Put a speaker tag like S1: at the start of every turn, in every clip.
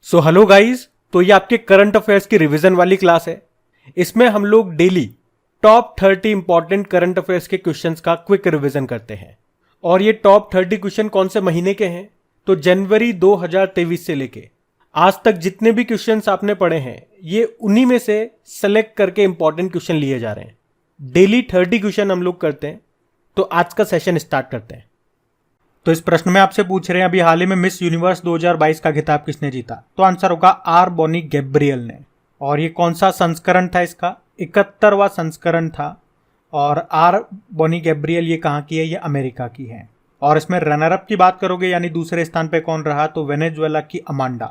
S1: So hello guys, तो ये आपके करंट अफेयर्स की रिवीजन वाली क्लास है। इसमें हम लोग daily top 30 important current affairs के क्वेश्चंस का क्विक रिवीजन करते हैं। और ये टॉप 30 क्वेश्चन कौन से महीने के हैं? तो जनवरी 2023 से लेके आज तक जितने भी क्वेश्चंस आपने पढ़े हैं, ये उन्हीं में से सेलेक्ट करके इंपॉर्टेंट क्वेश्चन लिए जा रहे हैं। डेली 30 क्वेश्चन हम लोग करते हैं। तो आज का सेशन स्टार्ट करते हैं। तो इस प्रश्न में आपसे पूछ रहे हैं अभी हाल ही में मिस यूनिवर्स 2022 का खिताब किसने जीता? तो आंसर होगा आर बॉनी गैब्रियल ने। और ये कौन सा संस्करण था इसका? 71वां संस्करण था। और आर बॉनी गैब्रियल ये कहाँ की है? ये अमेरिका की है। और इसमें रनर अप की बात करोगे यानी दूसरे स्थान पे कौन रहा? तो वेनेजुएला की अमांडा।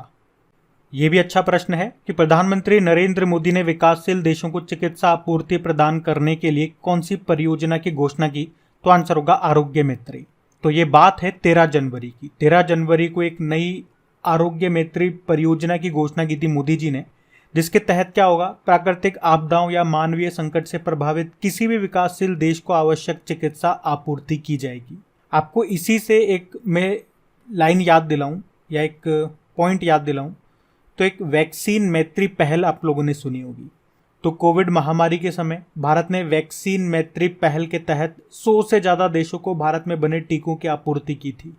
S1: ये भी अच्छा प्रश्न है कि प्रधानमंत्री नरेंद्र मोदी ने विकासशील देशों को चिकित्सा आपूर्ति प्रदान करने के लिए कौन सी परियोजना की घोषणा की? तो आंसर होगा आरोग्य मैत्री। तो ये बात है 13 जनवरी की। 13 जनवरी को एक नई आरोग्य मैत्री परियोजना की घोषणा की थी मोदी जी ने, जिसके तहत क्या होगा? प्राकृतिक आपदाओं या मानवीय संकट से प्रभावित किसी भी विकासशील देश को आवश्यक चिकित्सा आपूर्ति की जाएगी। आपको इसी से एक मैं लाइन याद दिलाऊं या एक पॉइंट याद दिलाऊं तो एक वैक्सीन मैत्री पहल आप लोगों ने सुनी होगी। तो कोविड महामारी के समय भारत ने वैक्सीन मैत्री पहल के तहत 100 से ज़्यादा देशों को भारत में बने टीकों की आपूर्ति की थी।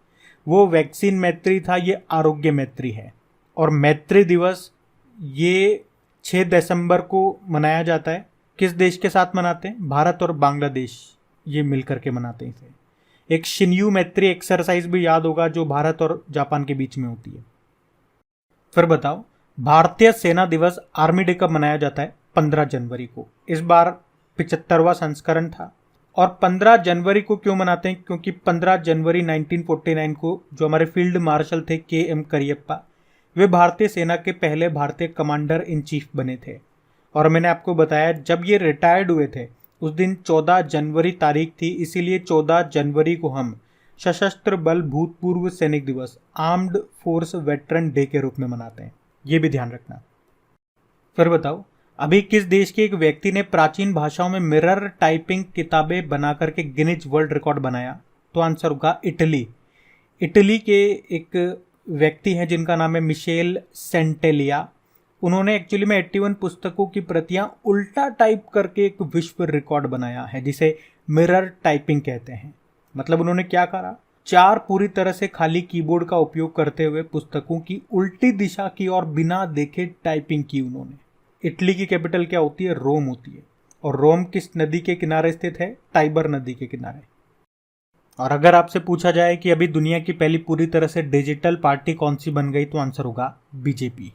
S1: वो वैक्सीन मैत्री था, ये आरोग्य मैत्री है। और मैत्री दिवस ये 6 दिसंबर को मनाया जाता है। किस देश के साथ मनाते हैं? भारत और बांग्लादेश ये मिलकर के मनाते हैं इसे। एक शिन्यू मैत्री एक्सरसाइज भी याद होगा जो भारत और जापान के बीच में होती है। फिर बताओ, भारतीय सेना दिवस आर्मी डे कब मनाया जाता है? 15 जनवरी को। इस बार 75वां संस्करण था। और 15 जनवरी को क्यों मनाते हैं? क्योंकि 15 जनवरी 1949 को जो हमारे फील्ड मार्शल थे KM करियप्पा, वे भारतीय सेना के पहले भारतीय कमांडर इन चीफ बने थे। और मैंने आपको बताया जब ये रिटायर्ड हुए थे उस दिन 14 जनवरी तारीख थी, इसीलिए 14 जनवरी को हम सशस्त्र बल भूतपूर्व सैनिक दिवस आर्म्ड फोर्स वेटरन डे के रूप में मनाते हैं। ये भी ध्यान रखना। फिर बताओ, अभी किस देश के एक व्यक्ति ने प्राचीन भाषाओं में मिरर टाइपिंग किताबें बना करके गिनीज वर्ल्ड रिकॉर्ड बनाया? तो आंसर होगा इटली। इटली के एक व्यक्ति हैं जिनका नाम है मिशेल सेंटेलिया। उन्होंने एक्चुअली में 81 पुस्तकों की प्रतियां उल्टा टाइप करके एक विश्व रिकॉर्ड बनाया है, जिसे मिरर टाइपिंग कहते हैं। मतलब उन्होंने क्या करा? 4 पूरी तरह से खाली कीबोर्ड का उपयोग करते हुए पुस्तकों की उल्टी दिशा की और बिना देखे टाइपिंग की उन्होंने। इटली की कैपिटल क्या होती है? रोम होती है। और रोम किस नदी के किनारे स्थित है? टाइबर नदी के किनारे। और अगर आपसे पूछा जाए कि अभी दुनिया की पहली पूरी तरह से डिजिटल पार्टी कौन सी बन गई? तो आंसर होगा बीजेपी।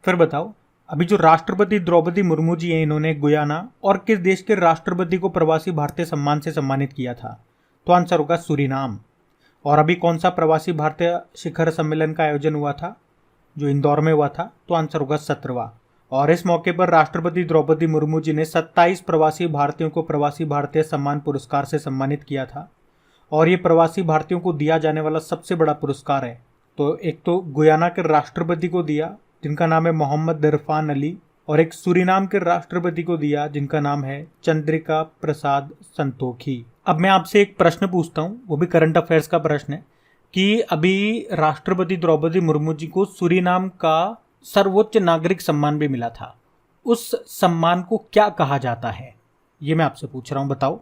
S1: फिर बताओ, अभी जो राष्ट्रपति द्रौपदी मुर्मू जी हैं, इन्होंने गुयाना और किस देश के राष्ट्रपति को प्रवासी भारतीय सम्मान से सम्मानित किया था? तो आंसर होगा सूरीनाम। और अभी कौन सा प्रवासी भारतीय शिखर सम्मेलन का आयोजन हुआ था जो इंदौर में हुआ था? तो आंसर होगा 17वां। और इस मौके पर राष्ट्रपति द्रौपदी मुर्मू जी ने 27 प्रवासी भारतीयों को प्रवासी भारतीय सम्मान पुरस्कार से सम्मानित किया था। और ये प्रवासी भारतीयों को दिया जाने वाला सबसे बड़ा पुरस्कार है। तो एक तो गुयाना के राष्ट्रपति को दिया जिनका नाम है मोहम्मद इरफान अली, और एक सूरीनाम के राष्ट्रपति को दिया जिनका नाम है चंद्रिका प्रसाद संतोखी। अब मैं आपसे एक प्रश्न पूछता हूँ, वो भी करंट अफेयर्स का प्रश्न है कि अभी राष्ट्रपति द्रौपदी मुर्मू जी को सूरीनाम का सर्वोच्च नागरिक सम्मान भी मिला था। उस सम्मान को क्या कहा जाता है? ये मैं आपसे पूछ रहा हूँ, बताओ।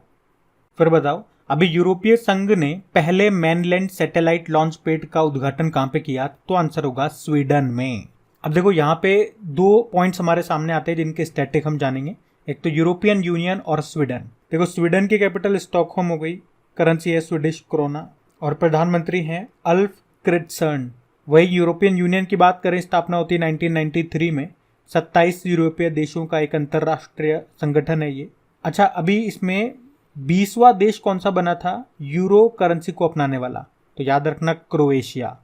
S1: फिर बताओ, अभी यूरोपीय संघ ने पहले मेनलैंड सैटेलाइट लॉन्च पैड का उद्घाटन कहाँ पे किया? तो आंसर होगा स्वीडन में। अब देखो, यहाँ पे 2 पॉइंट्स हमारे सामने आते हैं जिनके स्टैटिक हम जानेंगे। एक तो यूरोपियन यूनियन और स्वीडन। देखो, स्वीडन की कैपिटल स्टॉकहोम हो गई, करेंसी है स्वीडिश क्रोना, और प्रधानमंत्री हैं अल्फ क्रिट्सर्न। वही यूरोपियन यूनियन की बात करें, स्थापना होती है 1993 में। 27 यूरोपीय देशों का एक अंतर्राष्ट्रीय संगठन है ये। अच्छा, अभी इसमें 20वां देश कौन सा बना था यूरो करेंसी को अपनाने वाला? तो याद रखना, क्रोएशिया।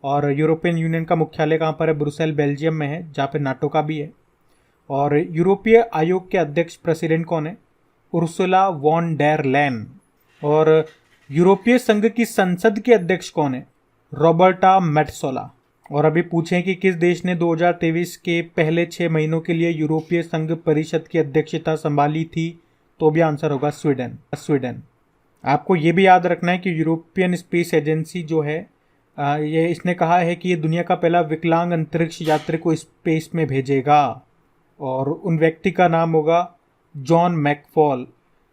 S1: और यूरोपियन यूनियन का मुख्यालय कहाँ पर है? ब्रुसेल, बेल्जियम में है, जहाँ पे नाटो का भी है। और यूरोपीय आयोग के अध्यक्ष प्रेसिडेंट कौन है? Ursula von der Leyen. और यूरोपीय संघ की संसद के अध्यक्ष कौन है? Roberta Metsola. और अभी पूछें कि किस देश ने 2023 के पहले 6 महीनों के लिए यूरोपीय संघ परिषद की अध्यक्षता संभाली थी? तो भी आंसर होगा स्वीडन। आपको ये भी याद रखना है कि यूरोपियन स्पेस एजेंसी जो है ये इसने कहा है कि ये दुनिया का पहला विकलांग अंतरिक्ष यात्री को स्पेस में भेजेगा और उन व्यक्ति का नाम होगा जॉन मैकफॉल।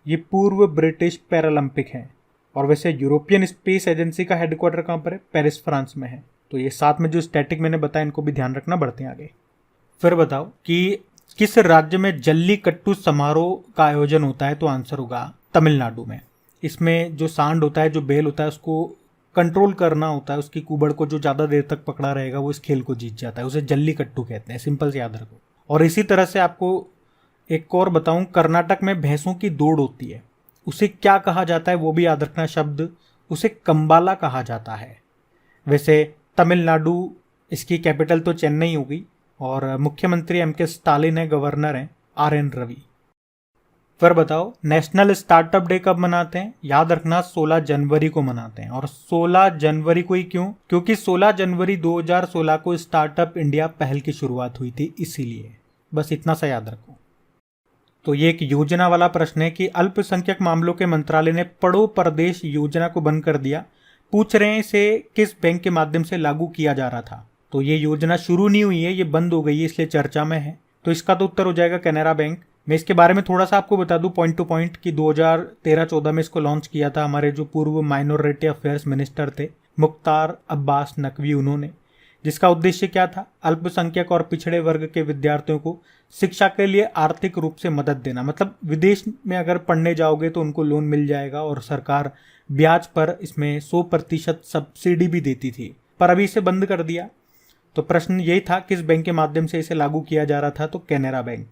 S1: ये पूर्व ब्रिटिश पैरालंपिक हैं। और वैसे यूरोपियन स्पेस एजेंसी का हेडक्वार्टर कहाँ पर है? पेरिस, फ्रांस में है। तो ये साथ में जो स्टैटिक मैंने बताया इनको भी ध्यान रखना। बढ़ते हैं आगे। फिर बताओ कि किस राज्य में जल्लीकट्टू समारोह का आयोजन होता है? तो आंसर होगा तमिलनाडु में। इसमें जो सांड होता है, जो बेल होता है, उसको कंट्रोल करना होता है। उसकी कुबड़ को जो ज़्यादा देर तक पकड़ा रहेगा वो इस खेल को जीत जाता है। उसे जल्लीकट्टू कहते हैं। सिंपल से याद रखो। और इसी तरह से आपको एक और बताऊं, कर्नाटक में भैंसों की दौड़ होती है, उसे क्या कहा जाता है वो भी याद रखना शब्द। उसे कंबाला कहा जाता है। वैसे तमिलनाडु, इसकी कैपिटल तो चेन्नई होगी और मुख्यमंत्री एम.के. स्टालिन है, गवर्नर हैं आर.एन. रवि। फिर बताओ नेशनल स्टार्टअप डे कब मनाते हैं? याद रखना 16 जनवरी को मनाते हैं। और 16 जनवरी को ही क्यों? क्योंकि 16 जनवरी 2016 को स्टार्टअप इंडिया पहल की शुरुआत हुई थी, इसीलिए। बस इतना सा याद रखो। तो ये एक योजना वाला प्रश्न है कि अल्पसंख्यक मामलों के मंत्रालय ने पढ़ो प्रदेश योजना को बंद कर दिया। पूछ रहे हैं इसे किस बैंक के माध्यम से लागू किया जा रहा था? तो ये योजना शुरू नहीं हुई है, ये बंद हो गई है, इसलिए चर्चा में है। तो इसका तो उत्तर हो जाएगा कैनरा बैंक। मैं इसके बारे में थोड़ा सा आपको बता दूं पॉइंट टू पॉइंट कि 2013-14 में इसको लॉन्च किया था हमारे जो पूर्व माइनॉरिटी अफेयर्स मिनिस्टर थे मुख्तार अब्बास नकवी, उन्होंने। जिसका उद्देश्य क्या था? अल्पसंख्यक और पिछड़े वर्ग के विद्यार्थियों को शिक्षा के लिए आर्थिक रूप से मदद देना। मतलब विदेश में अगर पढ़ने जाओगे तो उनको लोन मिल जाएगा और सरकार ब्याज पर इसमें 100% सब्सिडी भी देती थी, पर अभी इसे बंद कर दिया। तो प्रश्न यही था किस बैंक के माध्यम से इसे लागू किया जा रहा था? तो कैनरा बैंक।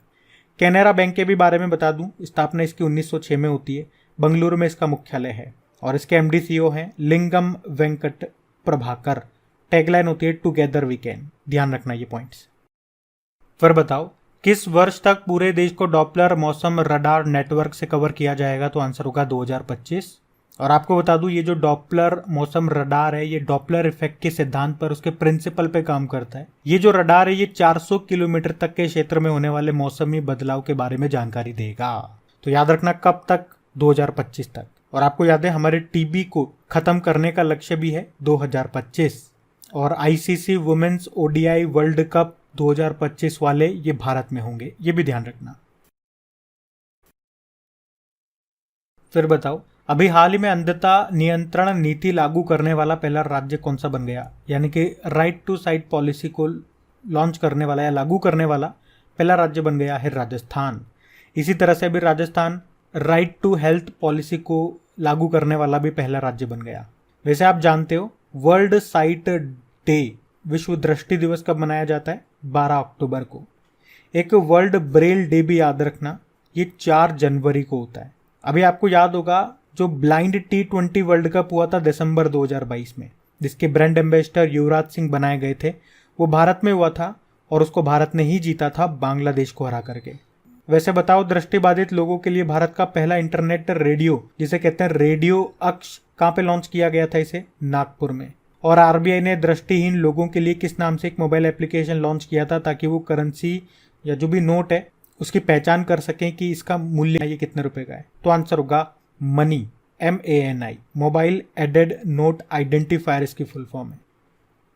S1: कैनरा बैंक के भी बारे में बता दूं, स्थापना इसकी 1906 में होती है। बंगलुरु में इसका मुख्यालय है और इसके एमडी सीईओ हैं लिंगम वेंकट प्रभाकर। टैगलाइन होती है टुगेदर वी कैन। ध्यान रखना ये पॉइंट्स। फिर बताओ किस वर्ष तक पूरे देश को डॉपलर मौसम रडार नेटवर्क से कवर किया जाएगा? तो आंसर होगा 2025। और आपको बता दूं ये जो डॉपलर मौसम रडार है, ये डॉपलर इफेक्ट के सिद्धांत पर, उसके प्रिंसिपल पे काम करता है। ये जो रडार है ये 400 किलोमीटर तक के क्षेत्र में होने वाले मौसमी बदलाव के बारे में जानकारी देगा। तो याद रखना कब तक? 2025 तक। और आपको याद है हमारे टीबी को खत्म करने का लक्ष्य भी है 2025। और ICC women's ODI world cup 2025 वाले ये भारत में होंगे, ये भी ध्यान रखना। फिर बताओ अभी हाल ही में अंधता नियंत्रण नीति लागू करने वाला पहला राज्य कौन सा बन गया? यानी कि राइट टू साइट पॉलिसी को लॉन्च करने वाला या लागू करने वाला पहला राज्य बन गया है राजस्थान। इसी तरह से अभी Rajasthan right to health policy को लागू करने वाला भी पहला राज्य बन गया। वैसे आप जानते हो वर्ल्ड साइट डे, विश्व दृष्टि दिवस कब मनाया जाता है? 12 अक्टूबर को। एक वर्ल्ड ब्रेल डे भी याद रखना, ये 4 जनवरी को होता है। अभी आपको याद होगा जो ब्लाइंड T20 वर्ल्ड कप हुआ था दिसंबर 2022 में, जिसके ब्रांड एम्बेसडर युवराज सिंह बनाए गए थे, वो भारत में हुआ था और उसको भारत ने ही जीता था बांग्लादेश को हरा करके। वैसे बताओ दृष्टिबाधित लोगों के लिए भारत का पहला इंटरनेट रेडियो, जिसे कहते हैं रेडियो अक्ष, कहाँ पे लॉन्च किया गया था? इसे नागपुर में। और आरबीआई ने दृष्टिहीन लोगों के लिए किस नाम से एक मोबाइल एप्लीकेशन लॉन्च किया था ताकि वो करेंसी या जो भी नोट है उसकी पहचान कर सकें कि इसका मूल्य ये कितने रुपए का है? तो आंसर होगा money, MANI, mobile aided note identifier इसकी फुल फॉर्म है।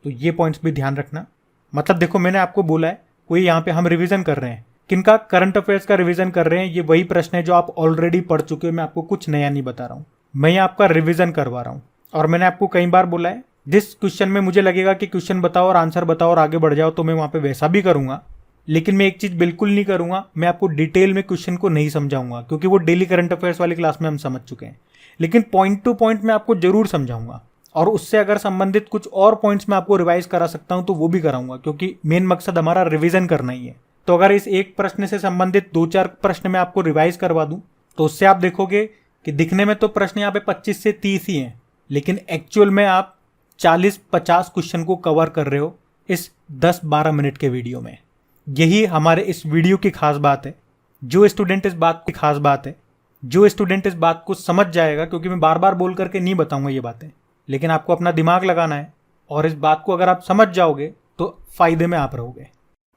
S1: तो ये पॉइंट्स भी ध्यान रखना। मतलब देखो मैंने आपको बोला है कोई यहाँ पे हम रिवीजन कर रहे हैं, किनका? करंट अफेयर्स का रिवीजन कर रहे हैं। ये वही प्रश्न है जो आप ऑलरेडी पढ़ चुके हो, मैं आपको कुछ नया नहीं बता रहा हूँ, मैं यहाँ आपका रिवीजन करवा रहा हूँ। और मैंने आपको कई बार बोला है जिस क्वेश्चन में मुझे लगेगा कि क्वेश्चन बताओ और आंसर बताओ और आगे बढ़ जाओ तो मैं वहां पे वैसा भी करूंगा, लेकिन मैं एक चीज बिल्कुल नहीं करूंगा, मैं आपको डिटेल में क्वेश्चन को नहीं समझाऊंगा क्योंकि वो डेली करंट अफेयर्स वाली क्लास में हम समझ चुके हैं। लेकिन पॉइंट टू पॉइंट मैं आपको जरूर समझाऊंगा और उससे अगर संबंधित कुछ और पॉइंट्स मैं आपको रिवाइज करा सकता हूं तो वो भी कराऊंगा, क्योंकि मेन मकसद हमारा रिवीजन करना ही है। तो अगर इस एक प्रश्न से संबंधित 2-4 प्रश्न मैं आपको रिवाइज करवा दूं तो उससे आप देखोगे कि दिखने में तो प्रश्न यहाँ पे 25 से 30 ही हैं, लेकिन एक्चुअल में आप 40-50 क्वेश्चन को कवर कर रहे हो इस 10-12 मिनट के वीडियो में। यही हमारे इस वीडियो की खास बात है। जो स्टूडेंट इस बात की खास बात है, जो स्टूडेंट इस बात को समझ जाएगा, क्योंकि मैं बार बार बोल करके नहीं बताऊंगा ये बातें, लेकिन आपको अपना दिमाग लगाना है और इस बात को अगर आप समझ जाओगे तो फायदे में आप रहोगे।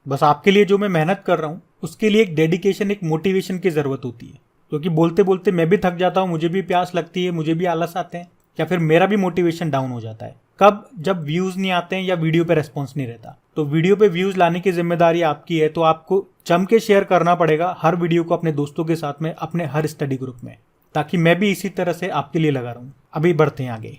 S1: बस आपके लिए जो मैं मेहनत कर रहा हूँ उसके लिए एक डेडिकेशन, एक मोटिवेशन की जरूरत होती है, क्योंकि बोलते बोलते मैं भी थक जाता हूँ, मुझे भी प्यास लगती है, मुझे भी आलस आते हैं,
S2: या फिर मेरा भी मोटिवेशन डाउन हो जाता है। कब? जब व्यूज़ नहीं आते हैं या वीडियो पे रेस्पॉन्स नहीं रहता। तो वीडियो पे व्यूज़ लाने की जिम्मेदारी आपकी है, तो आपको जम के शेयर करना पड़ेगा हर वीडियो को अपने दोस्तों के साथ में, अपने हर स्टडी ग्रुप में, ताकि मैं भी इसी तरह से आपके लिए लगा रहूं। अभी बढ़ते हैं आगे।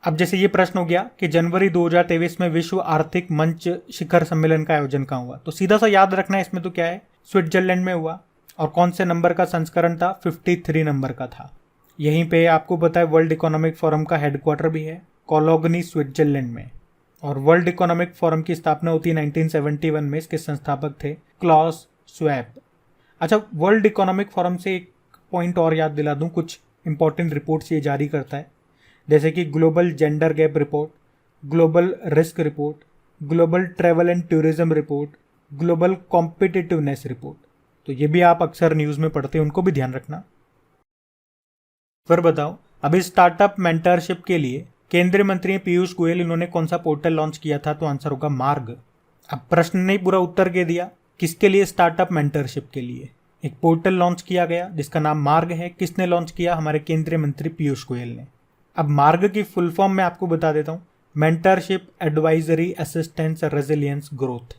S2: अब जैसे ये प्रश्न हो गया कि जनवरी 2023 में विश्व आर्थिक मंच शिखर सम्मेलन का आयोजन कहाँ हुआ, तो सीधा सा याद रखना है इसमें तो क्या है, स्विट्जरलैंड में हुआ। और कौन से नंबर का संस्करण था? 53 नंबर का था। यहीं पे आपको पता है वर्ल्ड इकोनॉमिक फोरम का हेडक्वार्टर भी है कोलोगनी, स्विट्जरलैंड में। और वर्ल्ड इकोनॉमिक फोरम की स्थापना होती है 1971 में। इसके संस्थापक थे क्लॉस स्वैब। अच्छा, वर्ल्ड इकोनॉमिक फोरम से एक पॉइंट और याद दिला दूं, कुछ इंपॉर्टेंट रिपोर्ट्स ये जारी करता है, जैसे कि global gender gap report, global risk report, global travel and tourism report, global competitiveness report. तो ये भी आप अक्सर न्यूज़ में पढ़ते हैं, उनको भी ध्यान रखना। फिर बताओ, अभी स्टार्टअप मेंटरशिप के लिए केंद्रीय मंत्री पीयूष गोयल, इन्होंने कौन सा पोर्टल लॉन्च किया था? तो आंसर होगा मार्ग। अब प्रश्न ने पूरा उत्तर के दिया, किसके लिए? स्टार्टअप मेंटरशिप के लिए एक पोर्टल लॉन्च किया गया जिसका नाम मार्ग है। किसने लॉन्च किया? हमारे केंद्रीय मंत्री पीयूष गोयल ने। अब मार्ग की फुल फॉर्म मैं आपको बता देता हूं, mentorship advisory assistance resilience growth.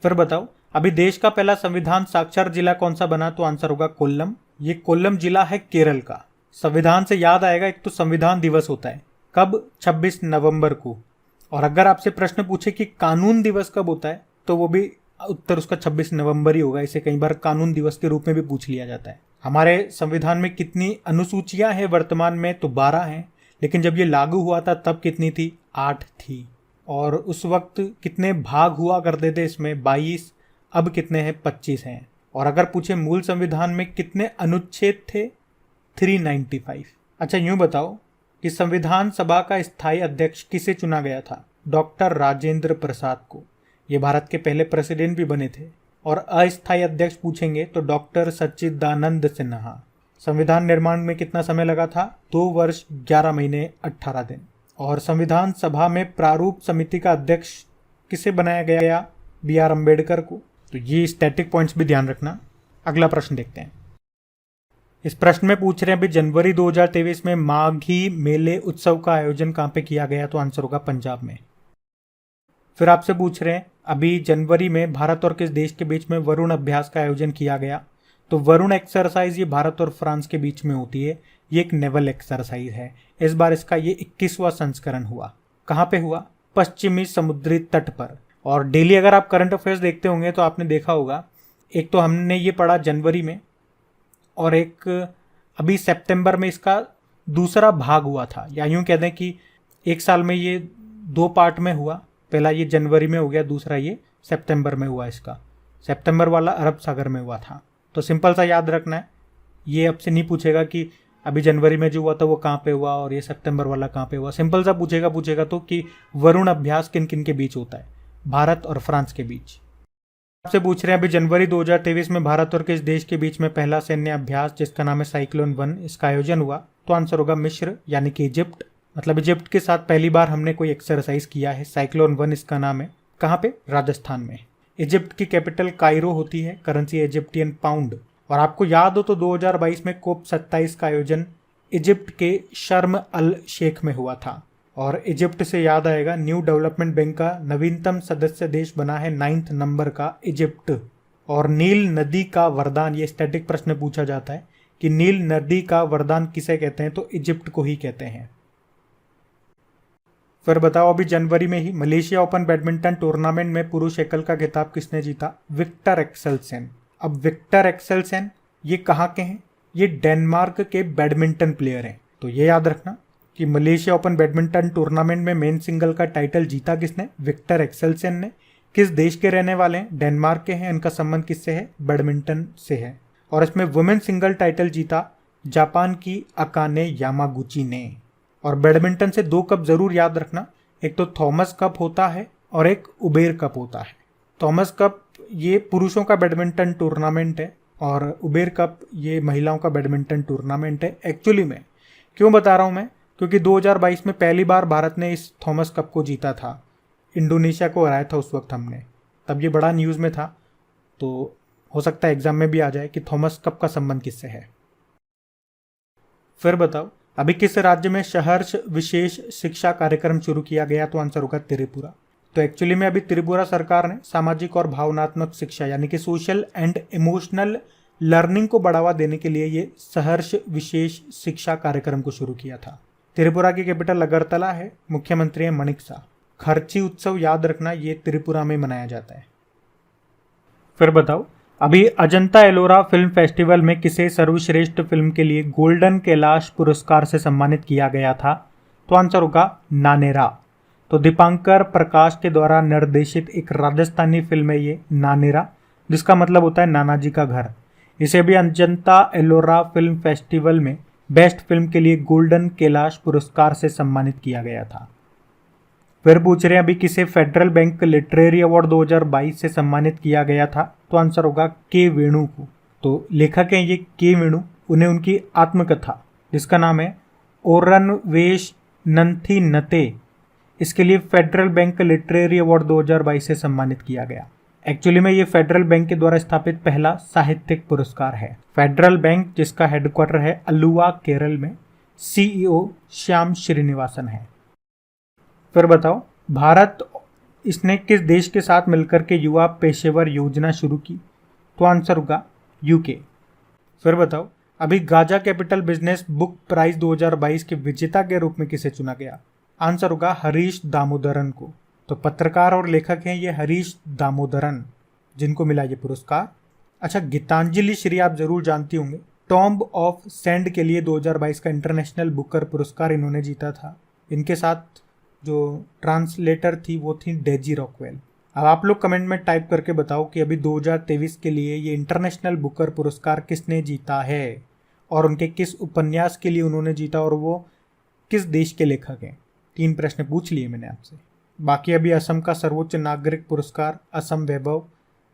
S2: फिर बताओ, अभी देश का पहला संविधान साक्षर जिला कौन सा बना? तो आंसर होगा कोल्लम। ये कोल्लम जिला है केरल का। संविधान से याद आएगा, एक तो संविधान दिवस होता है कब? 26 नवंबर को। और अगर आपसे प्रश्न पूछे कि कानून दिवस कब होता है, तो वो भी उत्तर उसका 26 नवंबर ही होगा। इसे कई बार कानून दिवस के रूप में भी पूछ लिया जाता है। हमारे संविधान में कितनी अनुसूचियां हैं वर्तमान में? तो 12 हैं, लेकिन जब ये लागू हुआ था तब कितनी थी? 8 थी। और उस वक्त कितने भाग हुआ करते थे इसमें? 22। अब कितने हैं? 25 हैं। और अगर पूछे मूल संविधान में कितने अनुच्छेद थे? 395। अच्छा, यूं बताओ कि संविधान सभा का स्थायी अध्यक्ष किसे चुना गया था? डॉक्टर राजेंद्र प्रसाद को। ये भारत के पहले प्रेसिडेंट भी बने थे। और अस्थायी अध्यक्ष पूछेंगे तो डॉक्टर सच्चिदानंद सिन्हा। संविधान निर्माण में कितना समय लगा था? 2 वर्ष 11 महीने 18 दिन। और संविधान सभा में प्रारूप समिति का अध्यक्ष किसे बनाया गया? BR अम्बेडकर को। तो ये स्टैटिक पॉइंट्स भी ध्यान रखना। अगला प्रश्न देखते हैं। इस प्रश्न में पूछ रहे हैं, अभी जनवरी 2023 में माघी मेले उत्सव का आयोजन कहाँ पे किया गया? तो आंसर होगा पंजाब में। फिर आपसे पूछ रहे हैं, अभी जनवरी में भारत और किस देश के बीच में वरुण अभ्यास का आयोजन किया गया? तो वरुण एक्सरसाइज ये भारत और फ्रांस के बीच में होती है। ये एक नेवल एक्सरसाइज है। इस बार इसका ये 21वां संस्करण हुआ। कहाँ पे हुआ? पश्चिमी समुद्री तट पर। और डेली अगर आप करंट अफेयर्स देखते होंगे तो आपने देखा होगा, एक तो हमने ये पढ़ा जनवरी में, और एक अभी सितंबर में इसका दूसरा भाग हुआ था। या यूं कह दें कि एक साल में ये 2 पार्ट में हुआ। पहला ये जनवरी में हो गया, दूसरा ये सितंबर में हुआ। इसका सितंबर वाला अरब सागर में हुआ था। तो सिंपल सा याद रखना है, ये अब से नहीं पूछेगा कि अभी जनवरी में जो हुआ था वो कहाँ पे हुआ और ये सितंबर वाला कहाँ पे हुआ। सिंपल सा पूछेगा तो कि वरुण अभ्यास किन किन के बीच होता है? भारत और फ्रांस के बीच। आपसे पूछ रहे हैं, अभी जनवरी 2023 में भारत और किस देश के बीच में पहला सैन्य अभ्यास जिसका नाम है साइक्लोन 1, इसका आयोजन हुआ? तो आंसर होगा मिस्र, यानी कि इजिप्ट। मतलब इजिप्ट के साथ पहली बार हमने कोई एक्सरसाइज किया है। साइक्लोन 1 इसका नाम है। कहाँ पे? राजस्थान में। इजिप्ट की कैपिटल कायरो होती है, करेंसी इजिप्टियन पाउंड। और आपको याद हो तो 2022 में कोप 27 का आयोजन इजिप्ट के शर्म अल शेख में हुआ था। और इजिप्ट से याद आएगा, न्यू डेवलपमेंट बैंक का नवीनतम सदस्य देश बना है 9th नंबर का इजिप्ट। और नील नदी का वरदान, ये स्टैटिक प्रश्न पूछा जाता है कि नील नदी का वरदान किसे कहते हैं? तो इजिप्ट को ही कहते हैं। फिर बताओ, अभी जनवरी में ही मलेशिया ओपन बैडमिंटन टूर्नामेंट में पुरुष एकल का खिताब किसने जीता? Viktor Axelsen. अब विक्टर एक्सेलसेन ये कहाँ के हैं? ये डेनमार्क के बैडमिंटन प्लेयर हैं। तो ये याद रखना कि मलेशिया ओपन बैडमिंटन टूर्नामेंट में मेन सिंगल का टाइटल जीता किसने? विक्टर एक्सेलसेन ने। किस देश के रहने वाले हैं? डेनमार्क के हैं। इनका संबंध किससे है? बैडमिंटन से है। और इसमें वुमेन सिंगल टाइटल जीता जापान की अकाने यामागुची ने। और बैडमिंटन से 2 कप जरूर याद रखना, एक तो थॉमस कप होता है और एक उबेर कप होता है। थॉमस कप ये पुरुषों का बैडमिंटन टूर्नामेंट है और उबेर कप ये महिलाओं का बैडमिंटन टूर्नामेंट है। एक्चुअली में क्यों बता रहा हूँ मैं? क्योंकि 2022 में पहली बार भारत ने इस थॉमस कप को जीता था। इंडोनेशिया को हराया था उस वक्त हमने, तब ये बड़ा न्यूज़ में था। तो हो सकता है एग्जाम में भी आ जाए कि थॉमस कप का संबंध किससे है। फिर बताओ अभी किस राज्य में सहर्ष विशेष शिक्षा कार्यक्रम शुरू किया गया, तो आंसर होगा त्रिपुरा। तो एक्चुअली में अभी त्रिपुरा सरकार ने सामाजिक और भावनात्मक शिक्षा यानी कि सोशल एंड इमोशनल लर्निंग को बढ़ावा देने के लिए ये सहर्ष विशेष शिक्षा कार्यक्रम को शुरू किया था। त्रिपुरा की कैपिटल अगरतला है, मुख्यमंत्री है मणिक शाह। खर्ची उत्सव याद रखना, ये त्रिपुरा में मनाया जाता है। फिर बताओ अभी अजंता एलोरा फिल्म फेस्टिवल में किसे सर्वश्रेष्ठ फिल्म के लिए गोल्डन कैलाश पुरस्कार से सम्मानित किया गया था, तो आंसर होगा नानेरा। तो दीपांकर प्रकाश के द्वारा निर्देशित एक राजस्थानी फिल्म है ये नानेरा, जिसका मतलब होता है नानाजी का घर। इसे भी अजंता एलोरा फिल्म फेस्टिवल में बेस्ट फिल्म के लिए गोल्डन कैलाश पुरस्कार से सम्मानित किया गया था। फिर पूछ रहे हैं अभी किसे फेडरल बैंक लिटरेरी अवार्ड 2022 से सम्मानित किया गया था, तो आंसर होगा के वेणु को। तो लेखक हैं ये के वेणु, उन्हें उनकी आत्मकथा जिसका नाम है ओरन वेश नंथी नते, इसके लिए फेडरल बैंक लिटरेरी अवार्ड 2022 से सम्मानित किया गया। एक्चुअली में ये फेडरल बैंक के द्वारा स्थापित पहला साहित्यिक पुरस्कार है। फेडरल बैंक जिसका हेडक्वार्टर है अलुवा केरल में, सीईओ श्याम श्रीनिवासन है। फिर बताओ भारत इसने किस देश के साथ मिलकर के युवा पेशेवर योजना शुरू की, तो आंसर होगा यूके। फिर बताओ अभी Gaja capital business book prize 2022 के विजेता के रूप में किसे चुना गया, आंसर होगा हरीश दामोदरन को। तो पत्रकार और लेखक हैं ये हरीश दामोदरन, जिनको मिला ये पुरस्कार। अच्छा, गीतांजलि श्री आप जरूर जानती होंगे, टॉम्ब ऑफ सैंड के लिए 2022 का इंटरनेशनल बुकर पुरस्कार इन्होंने जीता था। इनके साथ जो ट्रांसलेटर थी वो थी डेजी रॉकवेल। अब आप लोग कमेंट में टाइप करके बताओ कि अभी 2023 के लिए ये इंटरनेशनल बुकर पुरस्कार किसने जीता है और उनके किस उपन्यास के लिए उन्होंने जीता और वो किस देश के लेखक हैं। 3 प्रश्न पूछ लिए मैंने आपसे। बाकी अभी असम का सर्वोच्च नागरिक पुरस्कार असम वैभव,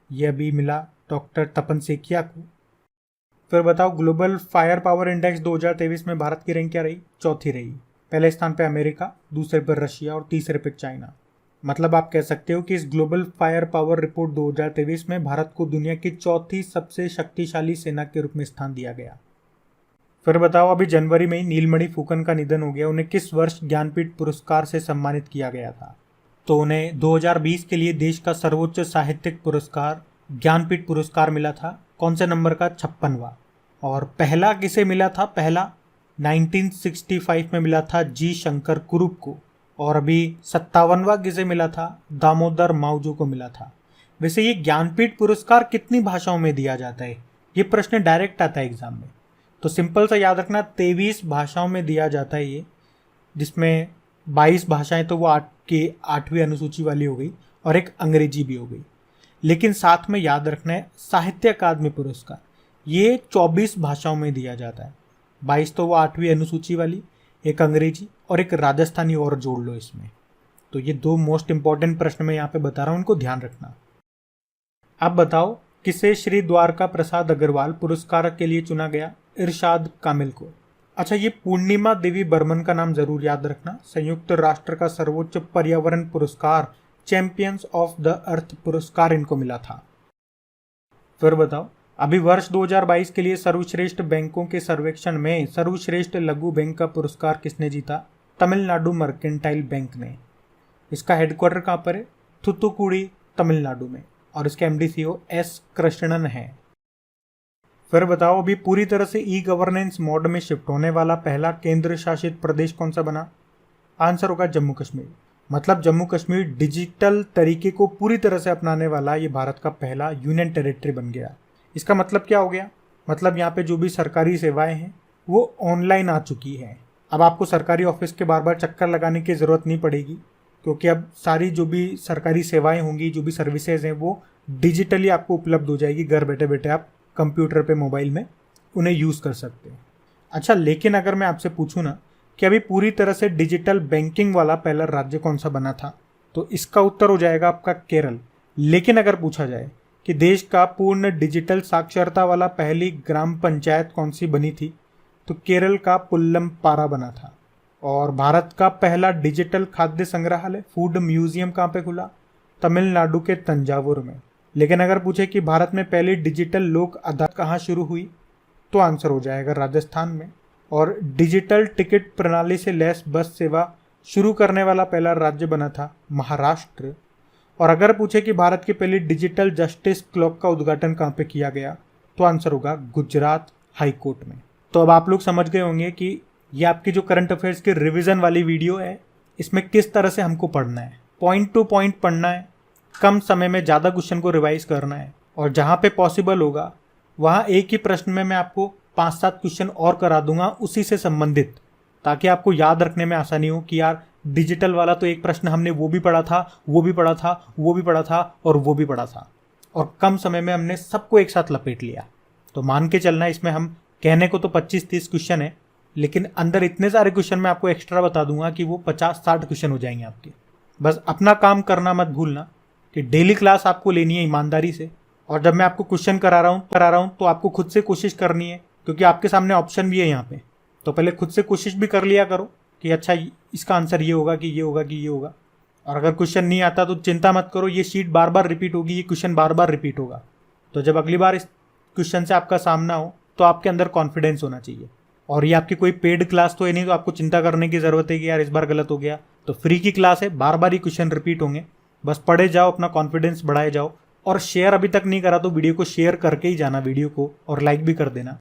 S2: ये अभी मिला डॉक्टर तपन सेकिया को। फिर बताओ ग्लोबल फायर पावर इंडेक्स 2023 में भारत की रैंक क्या रही, चौथी रही। पहले स्थान पे अमेरिका, दूसरे पर रशिया और तीसरे पे चाइना। मतलब आप कह सकते हो कि इस ग्लोबल फायर पावर रिपोर्ट 2023 में भारत को दुनिया की चौथी सबसे शक्तिशाली सेना के रूप में स्थान दिया गया। फिर बताओ अभी जनवरी में ही नीलमणि फुकन का निधन हो गया, उन्हें किस वर्ष ज्ञानपीठ पुरस्कार से सम्मानित किया गया था, तो उन्हें 2020 के लिए देश का सर्वोच्च साहित्यिक पुरस्कार ज्ञानपीठ पुरस्कार मिला था। कौन से नंबर का, 56वां। और पहला किसे मिला था, पहला 1965 में मिला था जी शंकर कुरूप को, और अभी 57वां किसे मिला था, दामोदर माउजो को मिला था। वैसे ये ज्ञानपीठ पुरस्कार कितनी भाषाओं में दिया जाता है, ये प्रश्न डायरेक्ट आता है एग्जाम में। तो सिंपल सा याद रखना, 23 भाषाओं में दिया जाता है ये, जिसमें 22 भाषाएं तो वो 8वीं अनुसूची वाली हो गई और एक अंग्रेजी भी हो गई। लेकिन साथ में याद रखना है साहित्य अकादमी पुरस्कार ये 24 भाषाओं में दिया जाता है। 22 तो वो 8वीं अनुसूची वाली, एक अंग्रेजी और एक राजस्थानी और जोड़ लो इसमें। तो ये 2 मोस्ट इंपॉर्टेंट प्रश्न मैं यहाँ पे बता रहा हूँ, इनको ध्यान रखना। अब बताओ किसे श्री द्वारका प्रसाद अग्रवाल पुरस्कार के लिए चुना गया, इरशाद कामिल को। अच्छा, ये पूर्णिमा देवी बर्मन का नाम जरूर याद रखना। संयुक्त राष्ट्र का सर्वोच्च पर्यावरण पुरस्कार चैंपियंस ऑफ द अर्थ पुरस्कार इनको मिला था। फिर बताओ अभी वर्ष 2022 के लिए सर्वश्रेष्ठ बैंकों के सर्वेक्षण में सर्वश्रेष्ठ लघु बैंक का पुरस्कार किसने जीता, तमिलनाडु मर्केंटाइल बैंक ने। इसका हेडक्वार्टर कहाँ पर है, थुथुकुडी तमिलनाडु में, और इसके एमडी सीईओ एस कृष्णन है। फिर बताओ अभी पूरी तरह से ई गवर्नेंस मोड में शिफ्ट होने वाला पहला केंद्र शासित प्रदेश कौन सा बना, आंसर होगा जम्मू कश्मीर। मतलब जम्मू कश्मीर डिजिटल तरीके को पूरी तरह से अपनाने वाला ये भारत का पहला यूनियन टेरिटरी बन गया। इसका मतलब क्या हो गया, मतलब यहाँ पे जो भी सरकारी सेवाएं हैं वो ऑनलाइन आ चुकी है। अब आपको सरकारी ऑफिस के बार बार चक्कर लगाने की ज़रूरत नहीं पड़ेगी, क्योंकि अब सारी जो भी सरकारी सेवाएं होंगी, जो भी सर्विसेज हैं, वो डिजिटली आपको उपलब्ध हो जाएगी। घर बैठे बैठे आप कंप्यूटर पे, मोबाइल में उन्हें यूज़ कर सकते हैं। अच्छा, लेकिन अगर मैं आपसे पूछूँ ना कि अभी पूरी तरह से डिजिटल बैंकिंग वाला पहला राज्य कौन सा बना था, तो इसका उत्तर हो जाएगा आपका केरल। लेकिन अगर पूछा जाए कि देश का पूर्ण डिजिटल साक्षरता वाला पहली ग्राम पंचायत कौन सी बनी थी, तो केरल का पुल्लम पारा बना था। और भारत का पहला डिजिटल खाद्य संग्रहालय फूड म्यूजियम कहाँ पे खुला, तमिलनाडु के तंजावुर में। लेकिन अगर पूछे कि भारत में पहली डिजिटल लोक अदालत कहाँ शुरू हुई, तो आंसर हो जाएगा राजस्थान में। और डिजिटल टिकट प्रणाली से लैस बस सेवा शुरू करने वाला पहला राज्य बना था महाराष्ट्र। और अगर पूछे कि भारत की पहली डिजिटल जस्टिस क्लॉक का उद्घाटन कहाँ पे किया गया, तो आंसर होगा गुजरात हाई कोर्ट में। तो अब आप लोग समझ गए होंगे कि ये आपकी जो करंट अफेयर्स की रिवीजन वाली वीडियो है, इसमें किस तरह से हमको पढ़ना है। पॉइंट टू पॉइंट पढ़ना है, कम समय में ज़्यादा क्वेश्चन को रिवाइज करना है, और जहाँ पे पॉसिबल होगा वहाँ एक ही प्रश्न में मैं आपको 5-7 क्वेश्चन और करा दूंगा उसी से संबंधित, ताकि आपको याद रखने में आसानी हो कि यार डिजिटल वाला तो एक प्रश्न हमने वो भी पढ़ा था, वो भी पढ़ा था, वो भी पढ़ा था और वो भी पढ़ा था, और कम समय में हमने सबको एक साथ लपेट लिया। तो मान के चलना, इसमें हम कहने को तो 25-30 क्वेश्चन है, लेकिन अंदर इतने सारे क्वेश्चन मैं आपको एक्स्ट्रा बता दूंगा कि वो 50-60 क्वेश्चन हो जाएंगे आपके। बस अपना काम करना मत भूलना कि डेली क्लास आपको लेनी है ईमानदारी से, और जब मैं आपको क्वेश्चन करा रहा हूँ तो आपको खुद से कोशिश करनी है, क्योंकि आपके सामने ऑप्शन भी है यहाँ पे। तो पहले खुद से कोशिश भी कर लिया करो कि अच्छा इसका आंसर ये होगा कि ये होगा कि ये होगा। और अगर क्वेश्चन नहीं आता तो चिंता मत करो, ये शीट बार बार रिपीट होगी, ये क्वेश्चन बार बार रिपीट होगा। तो जब अगली बार इस क्वेश्चन से आपका सामना हो तो आपके अंदर कॉन्फिडेंस होना चाहिए। और ये आपकी कोई पेड क्लास तो है नहीं, तो आपको चिंता करने की ज़रूरत है कि यार इस बार गलत हो गया। तो फ्री की क्लास है, बार बार ही क्वेश्चन रिपीट होंगे, बस पढ़े जाओ, अपना कॉन्फिडेंस बढ़ाए जाओ। और शेयर अभी तक नहीं करा तो वीडियो को शेयर करके ही जाना वीडियो को, और लाइक भी कर देना।